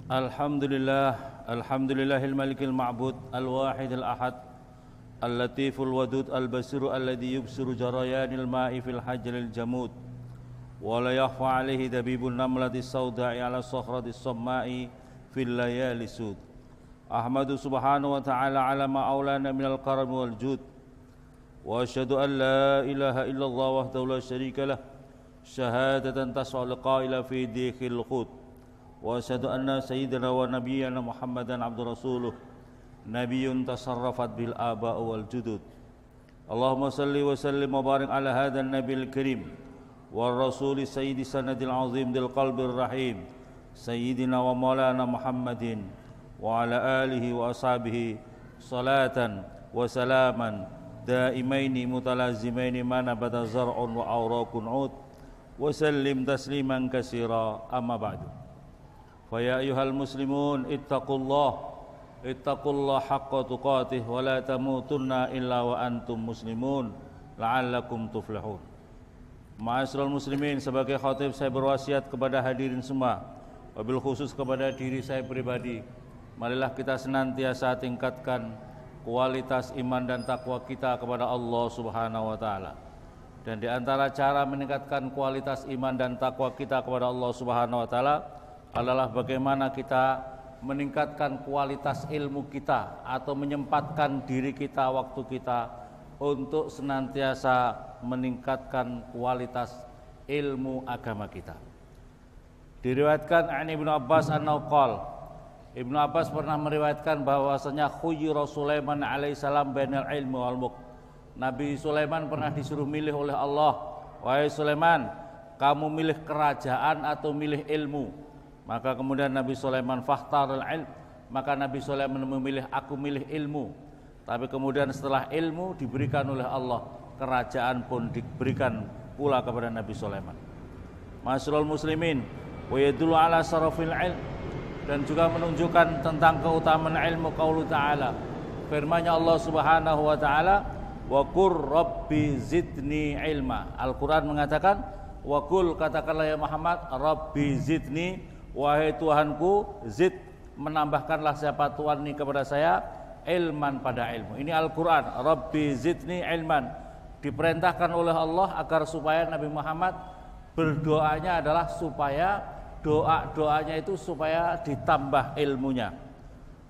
Alhamdulillahil malikil ma'bud al-wahidil ahad al-latiful wadud al-basiru alladhi yubsiru jarayanil ma'i fil hajril jamud wa la yakhfa alaihi dabibun namlati sawda'i ala sakhratis samma'i fil layali sud. Ahmadu subhanahu wa ta'ala ala ma'aulana minal karam wal jud wa asyhadu an la ilaha illallah wahdahu la syarika lah syahadatan tas'al qaila fi dikhil khud wa asyhadu anna sayyidana wa nabiyyana Muhammadan abdur rasuluh nabiyyun tasarrafat bil aba wal judud. Allahumma salli wa sallim wa barik ala hadzal nabiyil karim war rasuli sayyidi sanadil azim dil qalbir rahim sayyidina wa maulana Muhammadin wa ala alihi wa ashabihi salatan wa salaman daimaini mutalazimaini mana bada zar'un wa awraqun ud wa sallim tasliman katsira amma ba'du. Fa ya ayyuhal muslimun ittaqullah haqqa tuqatih wa la tamutunna illa wa antum muslimun la'allakum tuflihun. Ma'asyiral muslimin, sebagai khatib saya berwasiat kepada hadirin semua, wabil khusus kepada diri saya pribadi, marilah kita senantiasa tingkatkan kualitas iman dan takwa kita kepada Allah Subhanahu wa taala. Dan di antara cara meningkatkan kualitas iman dan takwa kita kepada Allah Subhanahu wa taala adalah bagaimana kita meningkatkan kualitas ilmu kita atau menyempatkan diri kita, waktu kita untuk senantiasa meningkatkan kualitas ilmu agama kita. Diriwayatkan an Ibnu Abbas annahu qala, Ibnu Abbas pernah meriwayatkan bahwasanya khuyyira Sulaiman alaihissalam bainal ilmi wal mulk. Nabi Sulaiman pernah disuruh milih oleh Allah, wahai Sulaiman, kamu milih kerajaan atau milih ilmu? Maka kemudian Nabi Sulaiman fakhtarul ilm, maka Nabi Sulaiman memilih, aku milih ilmu. Tapi kemudian setelah ilmu diberikan oleh Allah, kerajaan pun diberikan pula kepada Nabi Sulaiman. Ma'asyiral muslimin, wa yadullu ala sarafil ilm, dan juga menunjukkan tentang keutamaan ilmu qaulu ta'ala, firman-Nya Allah Subhanahu wa taala, wa qur rabbi zidni ilma. Al-Qur'an mengatakan, wa qul, katakanlah ya Muhammad, rabbi zidni, wahai Tuhanku, zid, menambahkanlah siapa Tuhan ini kepada saya, ilman, pada ilmu. Ini Al-Qur'an, rabbi zidni ilman, diperintahkan oleh Allah agar supaya Nabi Muhammad berdoanya adalah supaya doanya itu supaya ditambah ilmunya.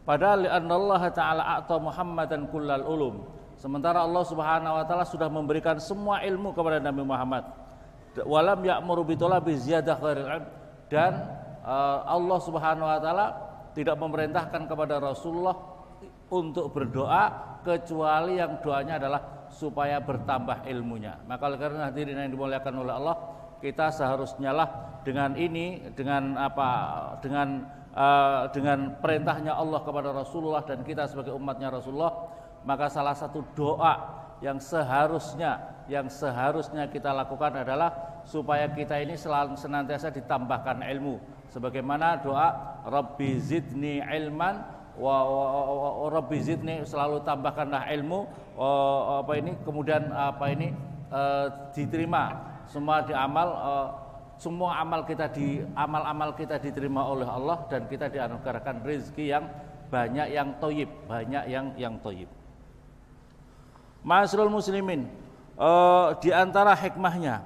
Padahal Allah Ta'ala a'ta Muhammadan kullal ulum, sementara Allah Subhanahu wa taala sudah memberikan semua ilmu kepada Nabi Muhammad. Walam ya'muru bitolabi ziyadah ghairil ilm, dan Allah Subhanahu wa taala tidak memerintahkan kepada Rasulullah untuk berdoa kecuali yang doanya adalah supaya bertambah ilmunya. Maka karena hadirin yang dimuliakan oleh Allah, kita seharusnya lah dengan ini, dengan perintahnya Allah kepada Rasulullah dan kita sebagai umatnya Rasulullah, maka salah satu doa yang seharusnya kita lakukan adalah supaya kita ini selalu senantiasa ditambahkan ilmu, sebagaimana doa Rabbi zidni ilman wa Rabbi zidni, selalu tambahkanlah ilmu, kemudian diterima semua semua amal kita diterima oleh Allah, dan kita dianugerahkan rezeki yang banyak, yang thayyib, banyak yang thayyib. Ma'asyiral muslimin, di antara hikmahnya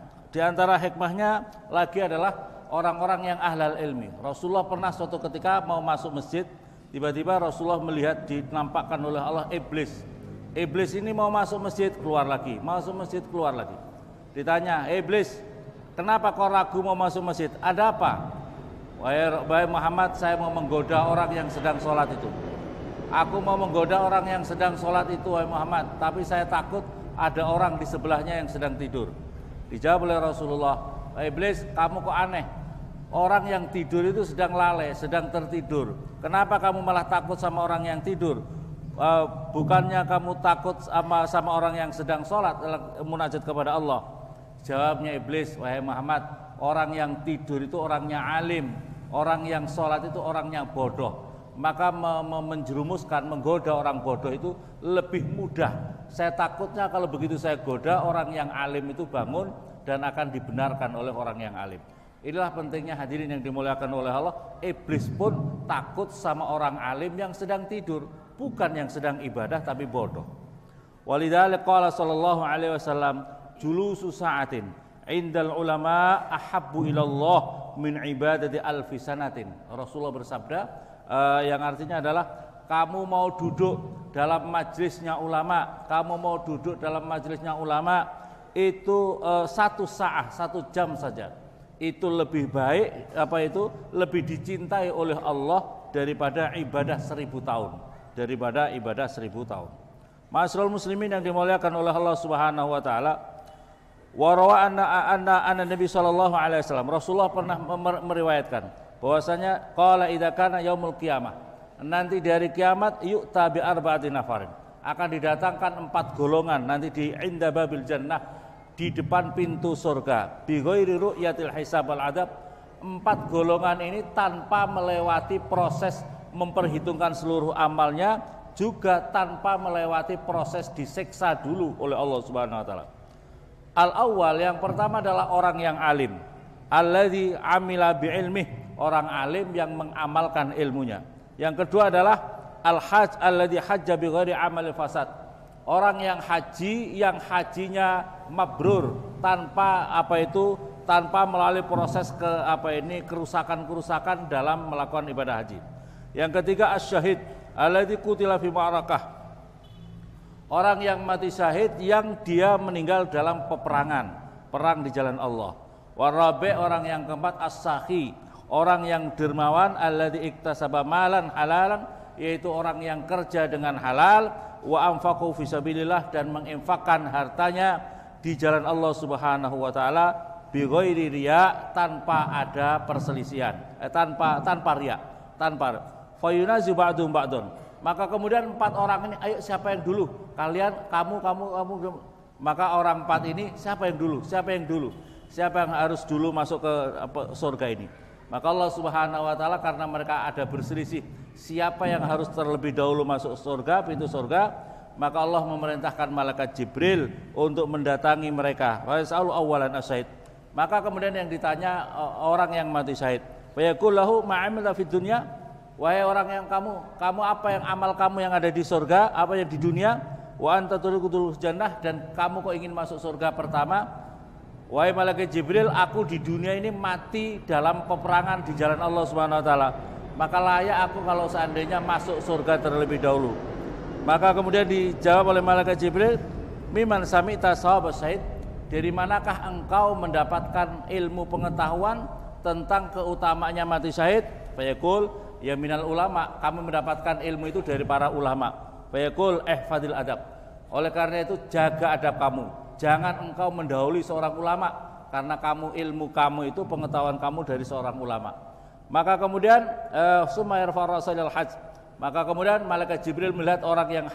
lagi adalah orang-orang yang ahlal ilmi. Rasulullah pernah suatu ketika mau masuk masjid, tiba-tiba Rasulullah melihat dinampakkan oleh Allah iblis. Iblis ini mau masuk masjid, keluar lagi, masuk masjid, keluar lagi. Ditanya, iblis, kenapa kau ragu mau masuk masjid? Ada apa? Wahai Muhammad, saya mau menggoda orang yang sedang sholat itu. Aku mau menggoda orang yang sedang sholat itu, wahai Muhammad, tapi saya takut ada orang di sebelahnya yang sedang tidur. Dijawab oleh Rasulullah, iblis, kamu kok aneh? Orang yang tidur itu sedang lalai, sedang tertidur. Kenapa kamu malah takut sama orang yang tidur? Bukannya kamu takut sama orang yang sedang sholat, munajat kepada Allah? Jawabnya iblis, wahai Muhammad, orang yang tidur itu orangnya alim, orang yang sholat itu orangnya bodoh. Maka menjerumuskan, menggoda orang bodoh itu lebih mudah. Saya takutnya kalau begitu saya goda, orang yang alim itu bangun dan akan dibenarkan oleh orang yang alim. Inilah pentingnya hadirin yang dimuliakan oleh Allah. Iblis pun takut sama orang alim yang sedang tidur, bukan yang sedang ibadah tapi bodoh. Walidzalika qala sallallahu alaihi wasallam, julusu sa'atin indal ulama ahabbu ilallah min ibadati alfi sanatin. Rasulullah bersabda, yang artinya adalah kamu mau duduk dalam majelisnya ulama, kamu mau duduk dalam majelisnya ulama itu 1 saat, 1 jam saja, itu lebih baik, lebih dicintai oleh Allah daripada ibadah 1000 tahun, daripada ibadah 1000 tahun. Ma'asyiral muslimin yang dimuliakan oleh Allah Subhanahu wa taala, wa rawa anna Nabi sallallahu alaihi wasallam, Rasulullah pernah meriwayatkan bahwasanya qala idza kana yaumul qiyamah, nanti dari kiamat yu'ta bi arba'ati nafarin, akan didatangkan 4 golongan nanti di inda babil jannah, di depan pintu surga, bi ghairi ru'yatil hisab wal adab. 4 golongan ini tanpa melewati proses memperhitungkan seluruh amalnya, juga tanpa melewati proses disiksa dulu oleh Allah Subhanahu wa taala. Al-awwal, yang pertama adalah orang yang alim, alladzi amila bi ilmih, orang alim yang mengamalkan ilmunya. Yang kedua adalah al-hajj alladzi hajja bi ghairi amali fasad, orang yang haji yang hajinya mabrur, tanpa melalui proses kerusakan-kerusakan dalam melakukan ibadah haji. Yang ketiga asyahid alladzi qutila fi ma'rakah, orang yang mati syahid yang dia meninggal dalam peperangan, perang di jalan Allah. Warabi, orang yang keempat as-sakhi, orang yang dermawan, alladzi iktasaba malan halalan, yaitu orang yang kerja dengan halal, wa anfaqu fi sabilillah, dan menginfakkan hartanya di jalan Allah Subhanahu wa taala, bi ghairi riya, tanpa ada perselisihan, tanpa riya, fayunazi ba'dum ba'dun, maka kemudian 4 orang ini, ayo siapa yang dulu? Kalian, kamu. Maka orang 4 ini siapa yang dulu? Siapa yang harus dulu masuk ke surga ini? Maka Allah Subhanahu wa taala, karena mereka ada berselisih siapa yang harus terlebih dahulu masuk surga, pintu surga, maka Allah memerintahkan malaikat Jibril untuk mendatangi mereka. Wa yasalu awwalan asyhad. Maka kemudian yang ditanya orang yang mati syahid, fa yaqul lahu ma'amila fid dunya, wahai orang yang kamu apa yang amal kamu yang ada di surga, apa yang di dunia? Wa anta turiqul jannah, dan kamu kok ingin masuk surga pertama? Wahai malaikat Jibril, aku di dunia ini mati dalam peperangan di jalan Allah Subhanahu wa taala, maka layak aku kalau seandainya masuk surga terlebih dahulu. Maka kemudian dijawab oleh malaikat Jibril, miman sami'ta sahabat syahid, dari manakah engkau mendapatkan ilmu pengetahuan tentang keutamaannya mati syahid? Fayaqul, ya minal ulama, kami mendapatkan ilmu itu dari para ulama. Fayaqul ihfadil adab, oleh karena itu jaga adab kamu, jangan engkau mendahului seorang ulama, karena ilmu kamu itu, pengetahuan kamu dari seorang ulama. Maka kemudian summa yarfa rasulul hajj, maka kemudian malaikat Jibril melihat orang yang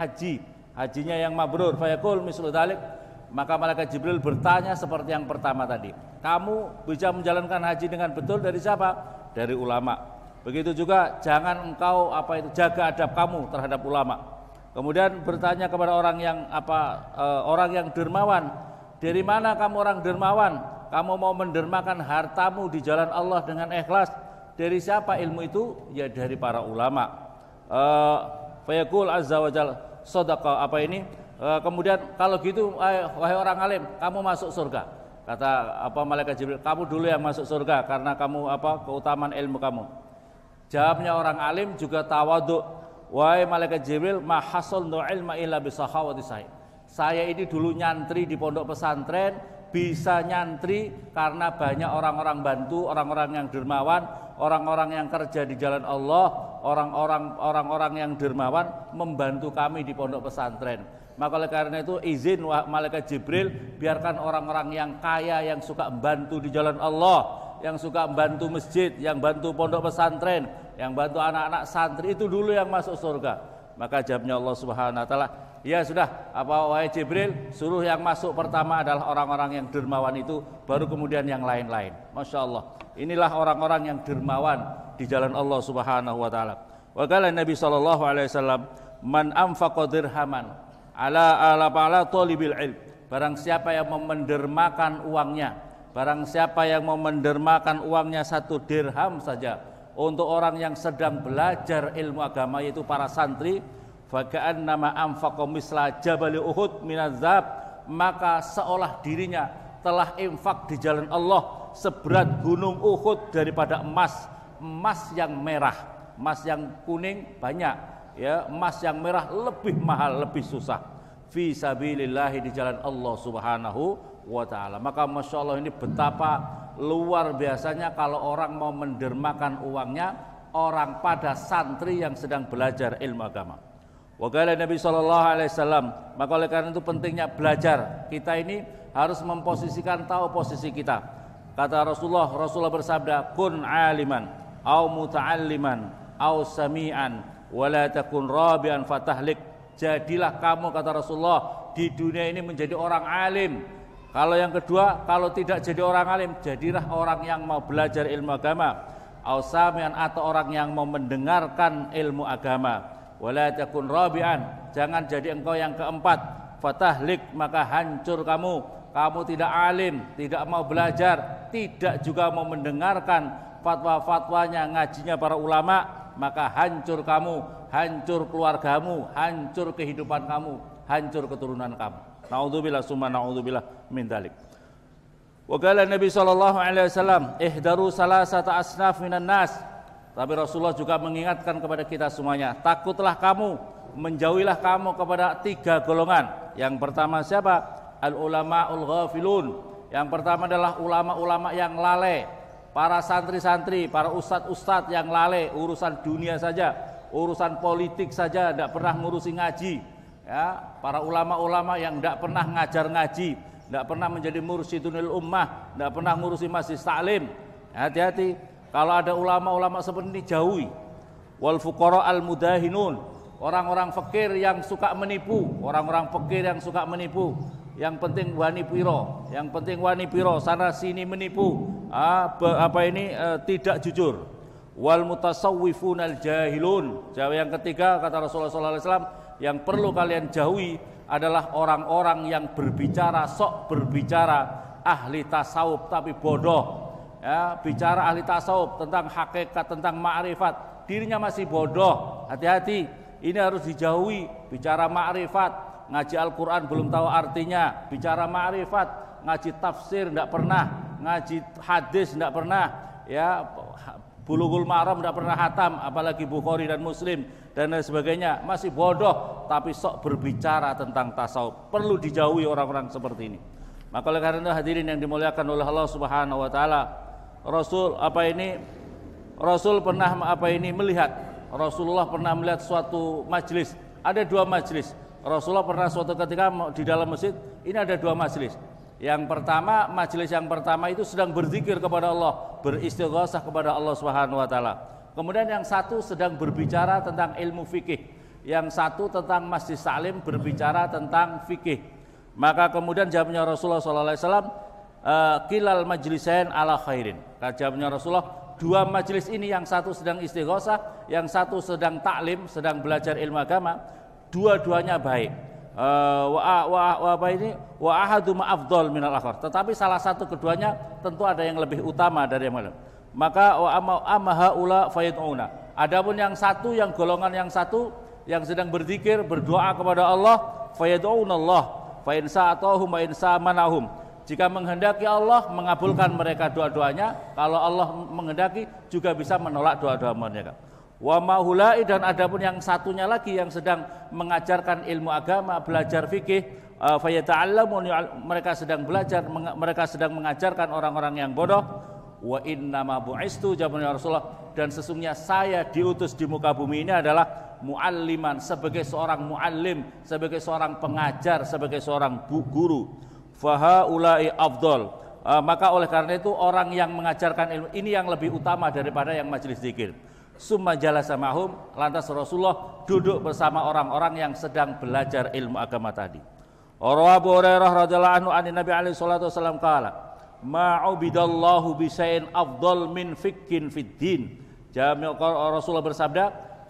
hajinya yang mabrur. Fayaqul mislu dzalik, maka malaikat Jibril bertanya seperti yang pertama tadi, kamu bisa menjalankan haji dengan betul dari siapa? Dari ulama. Begitu juga jangan engkau jaga adab kamu terhadap ulama. Kemudian bertanya kepada orang yang dermawan, dari mana kamu orang dermawan? Kamu mau mendermakan hartamu di jalan Allah dengan ikhlas, dari siapa ilmu itu? Ya dari para ulama. Fayaqul azza wa jalla sadaqa, kemudian kalau gitu wahai orang alim, kamu masuk surga. Kata malaikat Jibril, kamu dulu yang masuk surga karena kamu keutamaan ilmu kamu. Jawabnya orang alim juga tawadhu, wahai malaikat Jibril, ma hasalnu ilma illa bisakhawati sahih. Saya ini dulu nyantri di pondok pesantren, bisa nyantri karena banyak orang-orang bantu, orang-orang yang dermawan, orang-orang yang kerja di jalan Allah, orang-orang yang dermawan membantu kami di pondok pesantren. Maka oleh karena itu izin malaikat Jibril, biarkan orang-orang yang kaya, yang suka membantu di jalan Allah, yang suka membantu masjid, yang bantu pondok pesantren, yang bantu anak-anak santri, itu dulu yang masuk surga. Maka jawabnya Allah Subhanahu wa taala, ya sudah, wahai Jibril, suruh yang masuk pertama adalah orang-orang yang dermawan itu, baru kemudian yang lain-lain. Masya Allah, inilah orang-orang yang dermawan di jalan Allah Subhanahu wa taala. Wa qala Nabi sallallahu alaihi wasallam, man anfaqa dirhaman ala talibil ilm, barang siapa yang mendermakan uangnya, barang siapa yang mau mendermakan uangnya 1 dirham saja untuk orang yang sedang belajar ilmu agama, yaitu para santri, faka'annama anfaqa misla jabali Uhud minaz zahab, maka seolah dirinya telah infak di jalan Allah seberat gunung Uhud daripada emas. Emas yang merah, emas yang kuning banyak, ya, emas yang merah lebih mahal, lebih susah. Fi sabilillahi, di jalan Allah Subhanahu wa ta'ala. Maka Masya Allah, ini betapa luar biasanya kalau orang mau mendermakan uangnya orang pada santri yang sedang belajar ilmu agama. Wa qala Nabi sallallahu alaihi wasallam, maka oleh karena itu pentingnya belajar. Kita ini harus memposisikan, tahu posisi kita. Kata Rasulullah bersabda, kun aliman au muta'alliman au sami'an wa la takun rabi'an fatahlik. Jadilah kamu, kata Rasulullah, di dunia ini menjadi orang alim. Kalau yang kedua, kalau tidak jadi orang alim, jadilah orang yang mau belajar ilmu agama. Au sami'an, atau orang yang mau mendengarkan ilmu agama. Wala takun rabi'an, jangan jadi engkau yang keempat. Fatahlik, maka hancur kamu. Kamu tidak alim, tidak mau belajar, tidak juga mau mendengarkan fatwa-fatwanya, ngajinya para ulama, maka hancur kamu, hancur keluargamu, hancur kehidupan kamu, hancur keturunan kamu. Na'udzubillah summa na'udzubillah min dzalik. Wa qala Nabi sallallahu alaihi wasallam, ihdaru salasata asnaf minan nas. Tapi Rasulullah juga mengingatkan kepada kita semuanya, takutlah kamu, menjauhilah kamu kepada 3 golongan. Yang pertama siapa? Al-ulama'ul ghafilun. Yang pertama adalah ulama-ulama yang lalai, para santri-santri, para ustadz-ustadz yang lalai, urusan dunia saja, urusan politik saja, tidak pernah ngurusi ngaji. Ya, para ulama-ulama yang tidak pernah ngajar ngaji, tidak pernah menjadi mursyidunil ummah, tidak pernah ngurusi masjid taklim. Hati-hati. Kalau ada ulama-ulama seperti ini, jauhi. Wal fuqara al mudahinun, orang-orang fakir yang suka menipu, orang-orang fakir yang suka menipu. Yang penting wani piro, yang penting wani piro, sana sini menipu, tidak jujur. Wal mutasawwifun al jahilun. Yang ketiga, kata Rasulullah SAW, yang perlu kalian jauhi adalah orang-orang yang berbicara, sok berbicara ahli tasawuf tapi bodoh. Ya, bicara ahli tasawuf tentang hakikat, tentang ma'rifat, dirinya masih bodoh. Hati-hati, ini harus dijauhi. Bicara ma'rifat, ngaji Al-Quran belum tahu artinya, bicara ma'rifat, ngaji tafsir tidak pernah, ngaji hadis tidak pernah, ya, Bulughul Maram tidak pernah hatam, apalagi Bukhari dan Muslim dan lain sebagainya, masih bodoh tapi sok berbicara tentang tasawuf. Perlu dijauhi orang-orang seperti ini. Maka oleh karena itu hadirin yang dimuliakan oleh Allah Subhanahu wa taala, Rasul pernah melihat, Rasulullah pernah melihat suatu majlis, ada 2 majlis. Rasulullah pernah suatu ketika di dalam masjid, ini ada 2 majlis. Yang pertama, majlis yang pertama itu sedang berzikir kepada Allah, beristighatsah kepada Allah Subhanahu wa taala. Kemudian yang satu sedang berbicara tentang ilmu fikih, yang satu tentang masjid taklim, berbicara tentang fikih. Maka kemudian jawabnya Rasulullah SAW, kilal majlisain ala khairin. Jawabnya Rasulullah, 2 majlis ini, yang satu sedang istighatsah, yang satu sedang taklim, sedang belajar ilmu agama, dua-duanya baik. Wa ahaduma afdal minal akhar. Tetapi salah satu keduanya tentu ada yang lebih utama dari yang lain. Maka wa amma haula fayad'una. Adapun yang satu, yang golongan yang satu yang sedang berzikir, berdoa kepada Allah, fayad'unallah fa in sa'atahum wa in sa'manahum. Jika menghendaki Allah mengabulkan mereka doa-doanya, kalau Allah menghendaki juga bisa menolak doa-doa mereka. Wa mahulai, dan adapun yang satunya lagi yang sedang mengajarkan ilmu agama, belajar fikih, fayata'allamun, mereka sedang belajar, mereka sedang mengajarkan orang-orang yang bodoh. Wa innama bu'istu, jawabnya Rasulullah, dan sesungguhnya saya diutus di muka bumi ini adalah mualliman, sebagai seorang muallim, sebagai seorang pengajar, sebagai seorang guru. Fahaulai afdal, maka oleh karena itu orang yang mengajarkan ilmu ini yang lebih utama daripada yang majlis zikir. Summa jalasa ma'hum, lantas Rasulullah duduk bersama orang-orang yang sedang belajar ilmu agama tadi. Abu Hurairah radhiyallahu anhu an Nabi alaihi salatu wasallam qala, ma'ubidallahu bisain afdal min fikkin fid din. Rasulullah bersabda,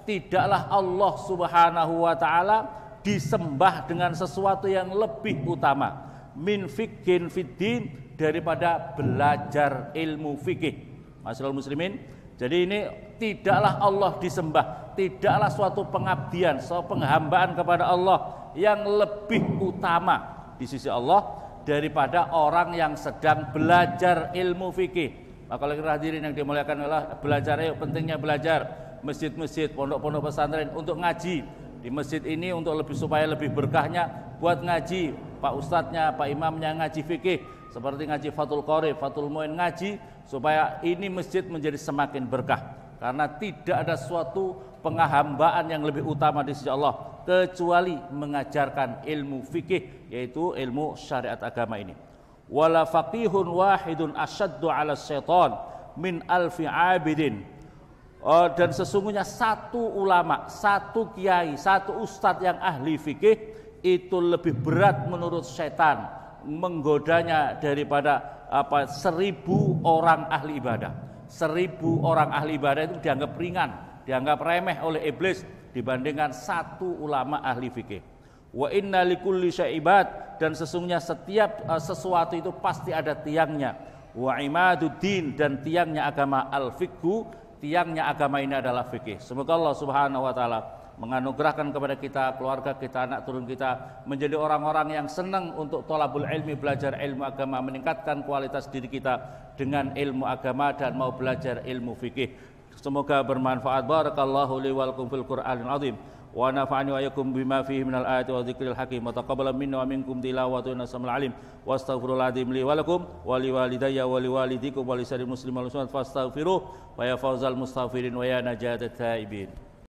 tidaklah Allah Subhanahu wa taala disembah dengan sesuatu yang lebih utama, min fikkin fid din, daripada belajar ilmu fikih. Masyaallah muslimin, jadi ini tidaklah Allah disembah, tidaklah suatu pengabdian, suatu penghambaan kepada Allah yang lebih utama di sisi Allah daripada orang yang sedang belajar ilmu fikih. Maka oleh hadirin yang dimuliakan Allah, belajar, ayo pentingnya belajar. Masjid-masjid, pondok-pondok pesantren untuk ngaji. Di masjid ini untuk supaya lebih berkahnya buat ngaji. Pak ustadznya, Pak imamnya ngaji fikih, seperti ngaji Fathul Qorib, Fathul Muin, ngaji supaya ini masjid menjadi semakin berkah. Karena tidak ada suatu penghambaan yang lebih utama di sisi Allah kecuali mengajarkan ilmu fikih, yaitu ilmu syariat agama ini. Wala faqihun wahidun asyaddu 'ala syaitan min alfi 'abidin. Dan sesungguhnya satu ulama, satu kiai, satu ustadz yang ahli fikih itu lebih berat menurut setan menggodanya daripada 1000 orang ahli ibadah. 1000 orang ahli ibadah itu dianggap ringan, dianggap remeh oleh iblis dibandingkan satu ulama ahli fikih. Wa inna likulli syai'ibad, dan sesungguhnya setiap sesuatu itu pasti ada tiangnya. Wa imaduddin, dan tiangnya agama al-fiqhu, tiangnya agama ini adalah fikih. Semoga Allah Subhanahu wa taala menganugerahkan kepada kita, keluarga kita, anak turun kita menjadi orang-orang yang senang untuk thalabul ilmi, belajar ilmu agama, meningkatkan kualitas diri kita dengan ilmu agama dan mau belajar ilmu fikih. Semoga bermanfaat. Barakallahu li wa lakum fil Qur'anil azim wa nafa'ani wa iyyakum bima fihi minal ayati wa dzikril hakim wa taqabbal minna wa minkum tilawatu innahu alim wa astaghfirullahaladzim li wa lakum wa li walidayya wa li walidikum wa li sa'iril muslimin wal muslimat fastaghfiruh wa ya fawzal mustaghfirin wa ya najatat taibin.